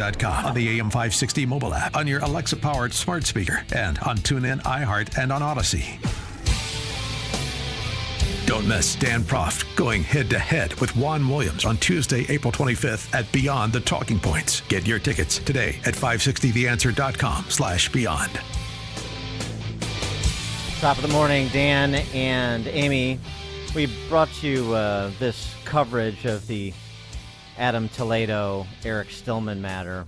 .com, on the AM560 mobile app, on your Alexa-powered smart speaker, and on TuneIn, iHeart, and on Odyssey. Don't miss Dan Proft going head-to-head with Juan Williams on Tuesday, April 25th at Beyond the Talking Points. Get your tickets today at 560theanswer.com/beyond. Top of the morning, Dan and Amy. We brought you this coverage of the Adam Toledo, Eric Stillman matter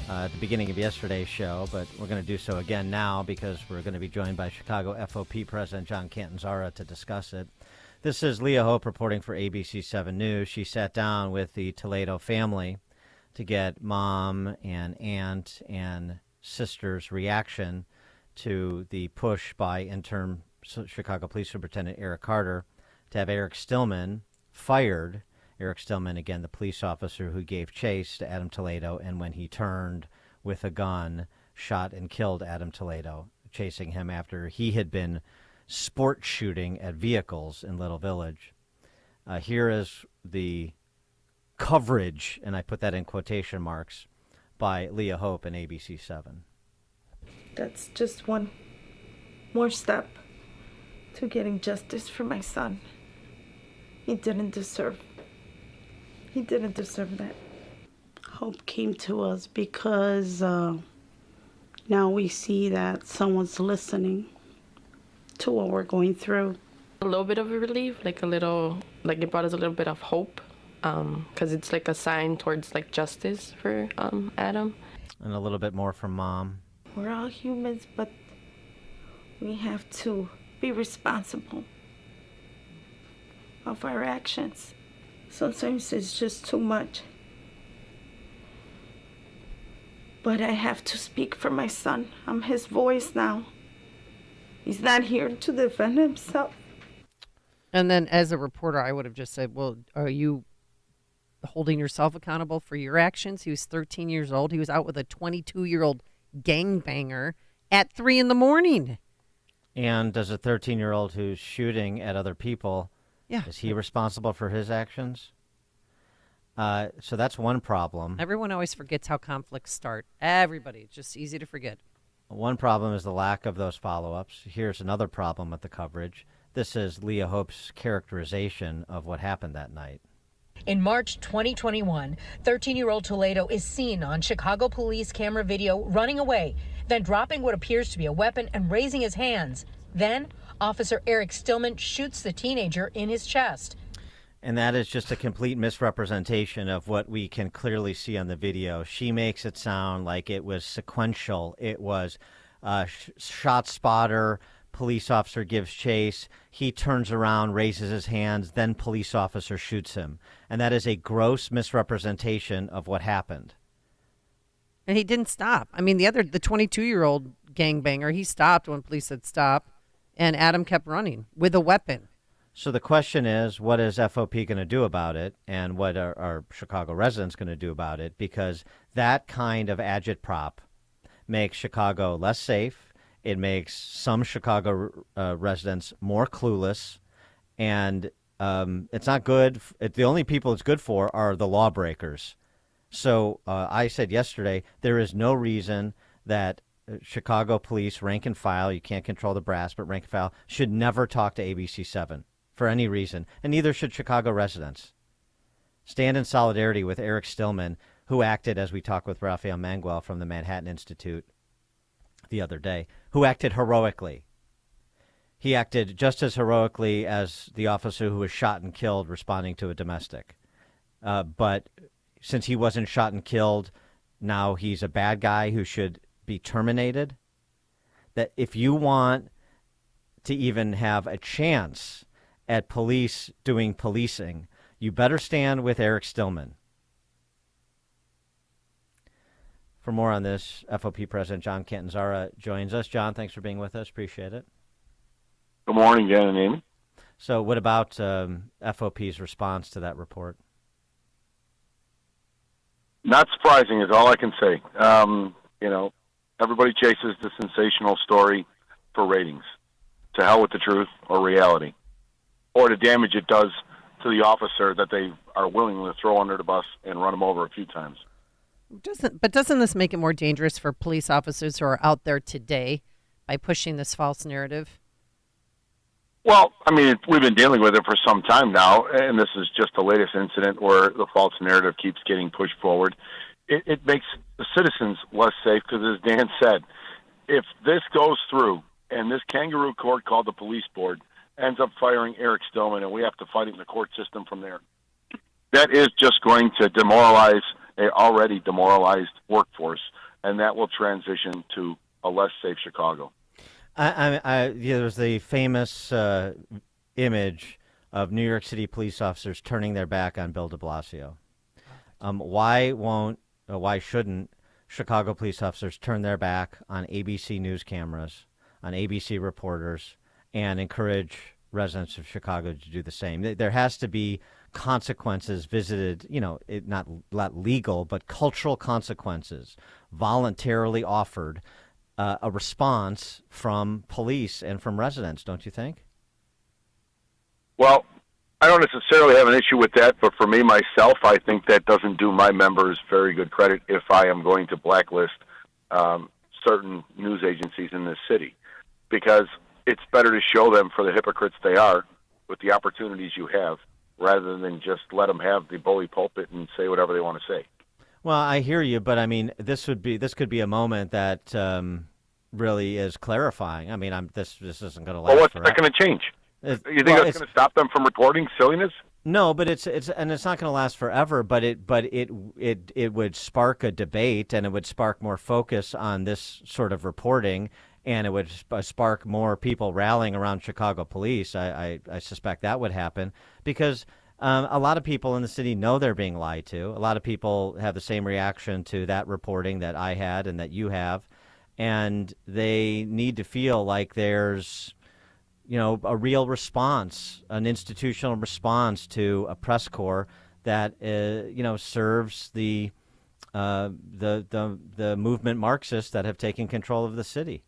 at the beginning of yesterday's show, but we're going to do so again now because we're going to be joined by Chicago FOP President John Cantanzara to discuss it. This is Leah Hope reporting for ABC 7 News. She sat down with the Toledo family to get mom and aunt and sister's reaction to the push by interim Chicago Police Superintendent Eric Carter to have Eric Stillman fired. Eric Stillman, again, the police officer who gave chase to Adam Toledo, and when he turned with a gun, shot and killed Adam Toledo, chasing him after he had been sport shooting at vehicles in Little Village. Here is the coverage, and I put that in quotation marks, by Leah Hope and ABC 7. That's just one more step to getting justice for my son. He didn't deserve that. Hope came to us because now we see that someone's listening to what we're going through. A little bit of a relief, it brought us a little bit of hope, because it's like a sign towards justice for Adam. And a little bit more from Mom. We're all humans, but we have to be responsible of our actions. Sometimes it's just too much. But I have to speak for my son. I'm his voice now. He's not here to defend himself. And then as a reporter, I would have just said, well, are you holding yourself accountable for your actions? He was 13 years old. He was out with a 22-year-old gangbanger at 3 a.m. And does a 13-year-old who's shooting at other people, is he responsible for his actions? So that's one problem. Everyone always forgets how conflicts start. Everybody. It's just easy to forget. One problem is the lack of those follow-ups. Here's another problem with the coverage. This is Leah Hope's characterization of what happened that night. In March 2021, 13-year-old Toledo is seen on Chicago police camera video running away, then dropping what appears to be a weapon and raising his hands. Then, Officer Eric Stillman shoots the teenager in his chest. And that is just a complete misrepresentation of what we can clearly see on the video. She makes it sound like it was sequential. It was shot spotter, police officer gives chase, he turns around, raises his hands, then police officer shoots him. And that is a gross misrepresentation of what happened. And he didn't stop. I mean, the 22-year-old gangbanger, he stopped when police said stop, and Adam kept running with a weapon. So the question is, what is FOP going to do about it, and what are our Chicago residents going to do about it? Because that kind of agitprop makes Chicago less safe. It makes some Chicago residents more clueless, and it's not good. The only people it's good for are the lawbreakers. So I said yesterday, there is no reason that Chicago police, rank and file, you can't control the brass, but rank and file, should never talk to ABC 7 for any reason, and neither should Chicago residents. Stand in solidarity with Eric Stillman, who acted, as we talked with Rafael Manguel from the Manhattan Institute the other day, who acted heroically. He acted just as heroically as the officer who was shot and killed responding to a domestic. But since he wasn't shot and killed, now he's a bad guy who should be terminated. That if you want to even have a chance at police doing policing, you better stand with Eric Stillman. For more on this, FOP President John Cantanzara joins us. John, thanks for being with us. Appreciate it. Good morning, Dan and Amy. So what about FOP's response to that report? Not surprising is all I can say. Everybody chases the sensational story for ratings. To hell with the truth or reality, or the damage it does to the officer that they are willing to throw under the bus and run him over a few times. Doesn't this make it more dangerous for police officers who are out there today by pushing this false narrative? Well, I mean, we've been dealing with it for some time now, and this is just the latest incident where the false narrative keeps getting pushed forward. It makes the citizens less safe because, as Dan said, if this goes through and this kangaroo court called the police board ends up firing Eric Stillman and we have to fight it in the court system from there, that is just going to demoralize an already demoralized workforce, and that will transition to a less safe Chicago. There's the famous image of New York City police officers turning their back on Bill de Blasio. Why shouldn't Chicago police officers turn their back on ABC News cameras, on ABC reporters, and encourage residents of Chicago to do the same? There has to be consequences visited, not legal, but cultural consequences voluntarily offered, a response from police and from residents, don't you think? Well, I don't necessarily have an issue with that, but for me, myself, I think that doesn't do my members very good credit if I am going to blacklist certain news agencies in this city, because it's better to show them for the hypocrites they are with the opportunities you have, rather than just let them have the bully pulpit and say whatever they want to say. Well, I hear you, but I mean, this could be a moment that really is clarifying. I mean, this isn't going to last. Well, what's forever. that going to change? You think that's going to stop them from reporting silliness? No, but it's not going to last forever. But it would spark a debate, and it would spark more focus on this sort of reporting, and it would spark more people rallying around Chicago police. I suspect that would happen because a lot of people in the city know they're being lied to. A lot of people have the same reaction to that reporting that I had and that you have, and they need to feel like there's a real response, an institutional response to a press corps that serves the movement Marxists that have taken control of the city.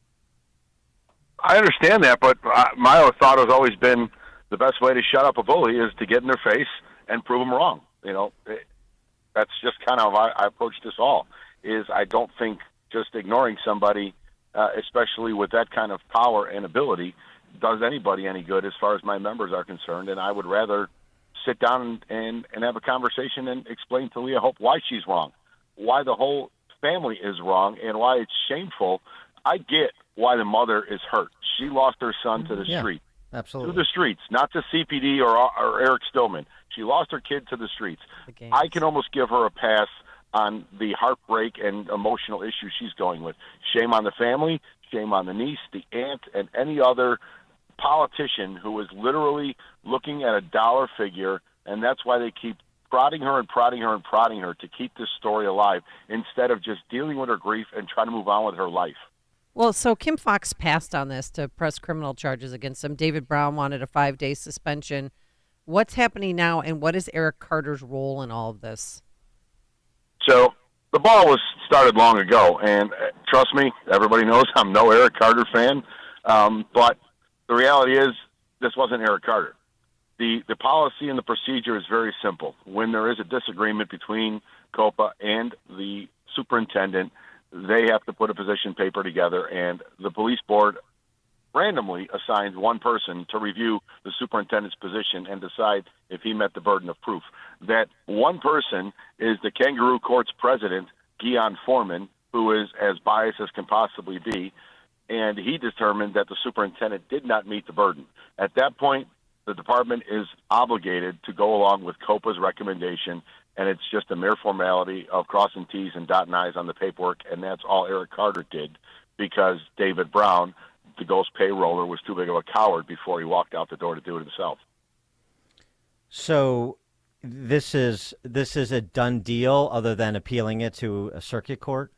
I understand that, but my thought has always been the best way to shut up a bully is to get in their face and prove them wrong. That's just kind of how I approach this all. Is I don't think just ignoring somebody, especially with that kind of power and ability, does anybody any good as far as my members are concerned. And I would rather sit down and have a conversation and explain to Leah Hope why she's wrong, why the whole family is wrong, and why it's shameful. I get why the mother is hurt. She lost her son to the street. Absolutely. To the streets, not to CPD or Eric Stillman. She lost her kid to the streets. I can almost give her a pass on the heartbreak and emotional issues she's going with. Shame on the family, shame on the niece, the aunt, and any other politician who is literally looking at a dollar figure, and that's why they keep prodding her and prodding her and prodding her to keep this story alive instead of just dealing with her grief and trying to move on with her life. Well, so Kim Foxx passed on this to press criminal charges against him. David Brown wanted a 5-day suspension. What's happening now, and what is Eric Carter's role in all of this? So the ball was started long ago, and trust me, everybody knows I'm no Eric Carter fan, but the reality is this wasn't Eric Carter. The policy and the procedure is very simple. When there is a disagreement between COPA and the superintendent, they have to put a position paper together, and the police board randomly assigns one person to review the superintendent's position and decide if he met the burden of proof. That one person is the Kangaroo Court's president, Guion Foreman, who is as biased as can possibly be, and he determined that the superintendent did not meet the burden. At that point, the department is obligated to go along with COPA's recommendation, and it's just a mere formality of crossing T's and dotting I's on the paperwork, and that's all Eric Carter did because David Brown, the ghost payroller, was too big of a coward before he walked out the door to do it himself. So this is a done deal other than appealing it to a circuit court?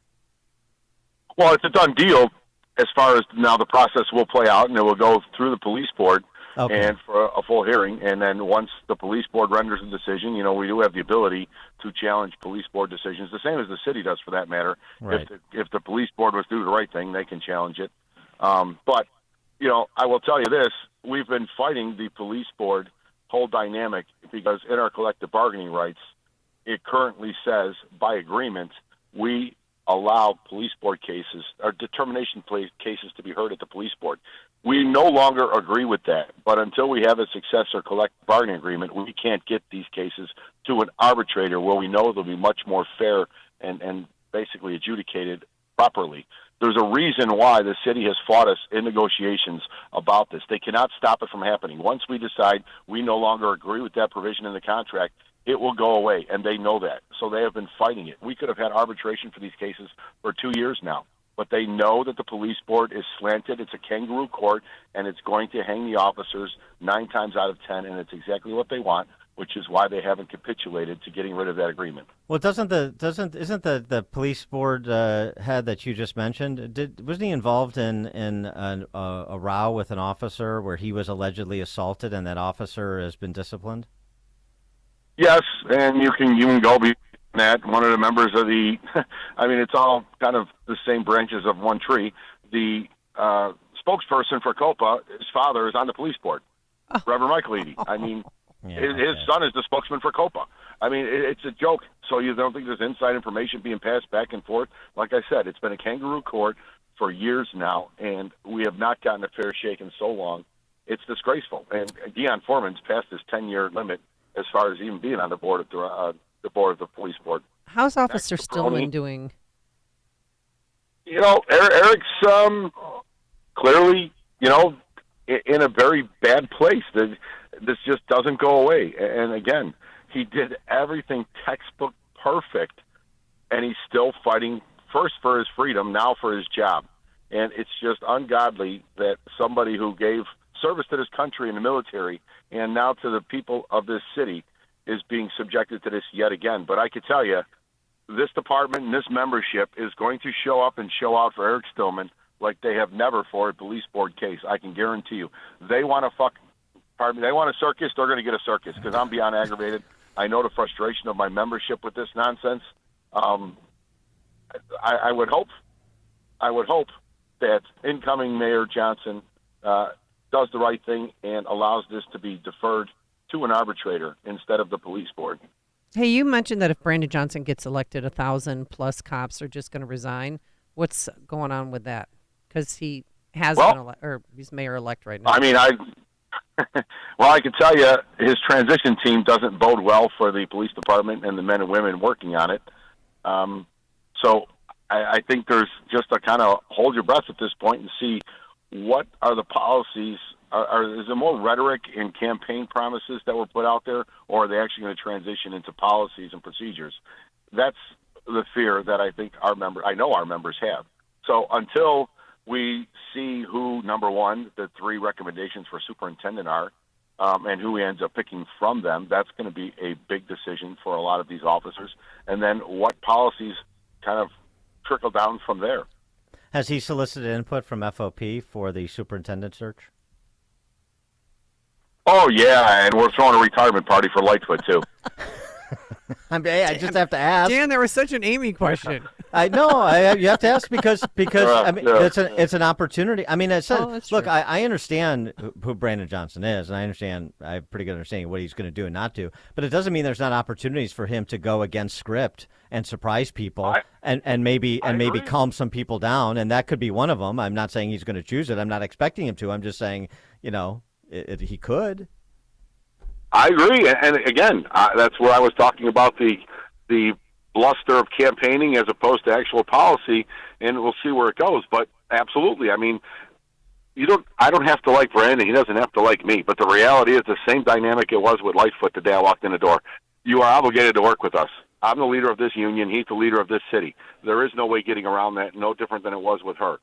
Well, it's a done deal as far as now the process will play out, and it will go through the police board. Okay. And for a full hearing, and then once the police board renders a decision, we do have the ability to challenge police board decisions, the same as the city does for that matter. Right. If the police board was doing the right thing, they can challenge it. But, I will tell you this, we've been fighting the police board whole dynamic because in our collective bargaining rights, it currently says by agreement we allow police board cases or determination cases to be heard at the police board. We no longer agree with that, but until we have a successor collective bargaining agreement, we can't get these cases to an arbitrator where we know they'll be much more fair and basically adjudicated properly. There's a reason why the city has fought us in negotiations about this. They cannot stop it from happening. Once we decide we no longer agree with that provision in the contract, it will go away, and they know that. So they have been fighting it. We could have had arbitration for these cases for 2 years now, but they know that the police board is slanted. It's a kangaroo court, and it's going to hang the officers 9 times out of 10, and it's exactly what they want, which is why they haven't capitulated to getting rid of that agreement. Well, isn't the police board head that you just mentioned, wasn't he involved in a row with an officer where he was allegedly assaulted and that officer has been disciplined? Yes, and you can go beyond that. One of the members of the, I mean, it's all kind of the same branches of one tree. The spokesperson for COPA, his father is on the police board, Reverend Michael Eady. I mean, his son is the spokesman for COPA. I mean, it's a joke. So you don't think there's inside information being passed back and forth? Like I said, it's been a kangaroo court for years now, and we have not gotten a fair shake in so long. It's disgraceful. And Deion Foreman's passed his 10-year limit as far as even being on the board of the police board. How's Officer Stillman doing? You know, Eric's clearly, you know, in a very bad place. This just doesn't go away. And again, he did everything textbook perfect, and he's still fighting first for his freedom, now for his job. And it's just ungodly that somebody who gave service to this country in the military and now to the people of this city is being subjected to this yet again. But I can tell you, this department and this membership is going to show up and show out for Eric Stillman like they have never for a police board case. I can guarantee you. They want they want a circus, they're going to get a circus, because I'm beyond aggravated. I know the frustration of my membership with this nonsense. I would hope that incoming Mayor Johnson does the right thing and allows this to be deferred to an arbitrator instead of the police board. Hey, you mentioned that if Brandon Johnson gets elected, 1,000+ cops are just going to resign. What's going on with that? Because he has he's mayor-elect right now. I mean, I can tell you his transition team doesn't bode well for the police department and the men and women working on it. So I think there's just a kind of hold your breath at this point and see what are the policies. Is there more rhetoric and campaign promises that were put out there, or are they actually going to transition into policies and procedures? That's the fear that I think I know our members have. So until we see who, number one, the 3 recommendations for superintendent are, and who ends up picking from them, that's going to be a big decision for a lot of these officers. And then what policies kind of trickle down from there. Has he solicited input from FOP for the superintendent search? Oh, yeah, and we're throwing a retirement party for Lightfoot, too. I just have to ask. Dan, that was such an Amy question. I know. You have to ask because I mean, it's an opportunity. I mean, look, I understand who Brandon Johnson is, and I have a pretty good understanding of what he's going to do and not do. But it doesn't mean there's not opportunities for him to go against script and surprise people and maybe calm some people down, and that could be one of them. I'm not saying he's going to choose it. I'm not expecting him to. I'm just saying, he could. I agree, and again, that's where I was talking about the bluster of campaigning as opposed to actual policy, and we'll see where it goes. But absolutely, I mean, I don't have to like Brandon. He doesn't have to like me. But the reality is the same dynamic it was with Lightfoot the day I walked in the door. You are obligated to work with us. I'm the leader of this union. He's the leader of this city. There is no way getting around that, no different than it was with her.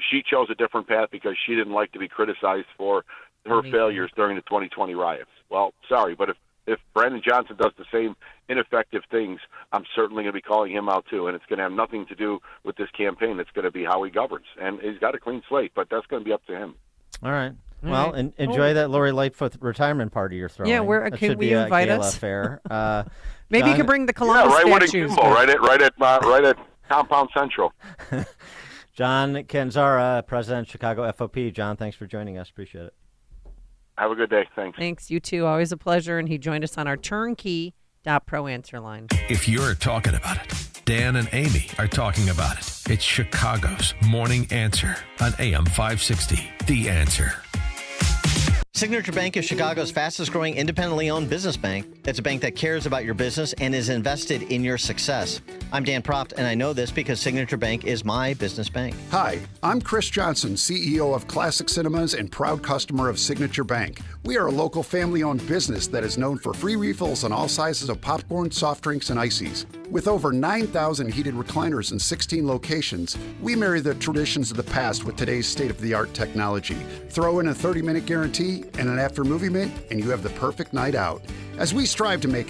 She chose a different path because she didn't like to be criticized for her failures during the 2020 riots. Well, sorry, but if Brandon Johnson does the same ineffective things, I'm certainly going to be calling him out too, and it's going to have nothing to do with this campaign. It's going to be how he governs, and he's got a clean slate, but that's going to be up to him. All right. Well, enjoy that Lori Lightfoot retirement party you're throwing. Yeah, can we invite us? Fair. Maybe you can bring the Columbus statues. Right at Compound Central. John Cantanzara, President, Chicago FOP. John, thanks for joining us. Appreciate it. Have a good day. Thanks. Thanks. You too. Always a pleasure. And he joined us on our turnkey.pro answer line. If you're talking about it, Dan and Amy are talking about it. It's Chicago's Morning Answer on AM 560. The Answer. Signature Bank is Chicago's fastest growing independently owned business bank. It's a bank that cares about your business and is invested in your success. I'm Dan Proft, and I know this because Signature Bank is my business bank. Hi, I'm Chris Johnson, CEO of Classic Cinemas and proud customer of Signature Bank. We are a local family-owned business that is known for free refills on all sizes of popcorn, soft drinks, and ices. With over 9,000 heated recliners in 16 locations, we marry the traditions of the past with today's state-of-the-art technology. Throw in a 30-minute guarantee and an after-movie mint, and you have the perfect night out. As we strive to make